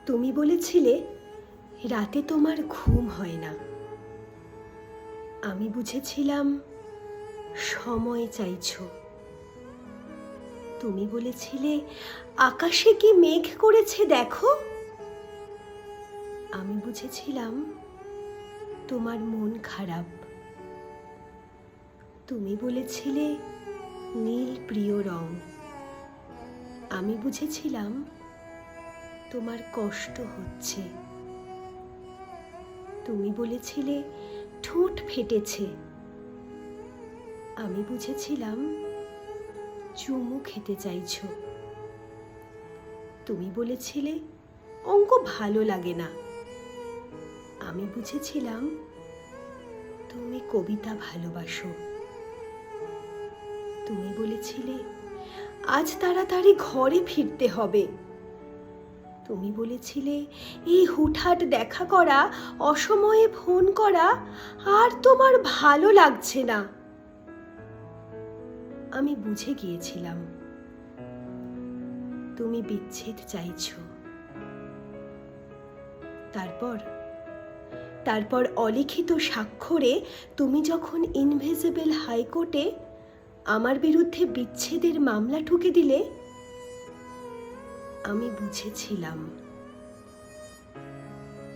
তুমি বলেছিলে রাতে তোমার ঘুম হয় না। আমি বুঝেছিলাম সময় চাইছো। তুমি বলেছিলে আকাশে কি মেঘ করেছে দেখো। আমি বুঝেছিলাম তোমার মন খারাপ। তুমি বলেছিলে নীল প্রিয় রং। আমি বুঝেছিলাম তোমার কষ্ট হচ্ছে। তুমি বলেছিলে ঠোঁট ফেটেছে। আমি বুঝেছিলাম চুমু খেতে চাইছো। তুমি বলেছিলে অঙ্ক ভালো লাগে না। আমি বুঝেছিলাম তুমি কবিতা ভালোবাসো। তুমি বলেছিলে আজ তাড়াতাড়ি ঘরে ফিরতে হবে। তুমি বলেছিলে এই হুটহাট দেখা করা, অসময়ে ফোন করা আর তোমার ভালো লাগছে না। আমি বুঝে গিয়েছিলাম তুমি বিচ্ছেদ চাইছো। তারপর অলিখিত স্বাক্ষরে তুমি যখন ইনভিজিবল হাইকোর্টে আমার বিরুদ্ধে বিচ্ছেদের মামলা ঠুকে দিলে, আমি বুঝেছিলাম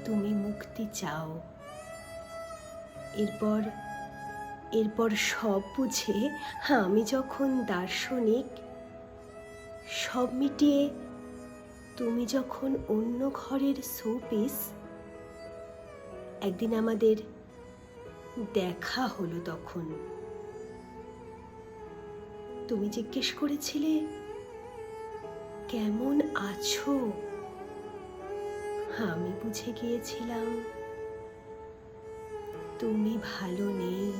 তুমি মুক্তি চাও। এরপর সব বুঝে আমি যখন দার্শনিক, সব মিটিয়ে তুমি যখন অন্য ঘরের শোপিস, একদিন আমাদের দেখা হলো। তখন তুমি জিজ্ঞেস করেছিলে কেমন আছো। আমি বুঝে গিয়েছিলাম তুমি ভালো নেই।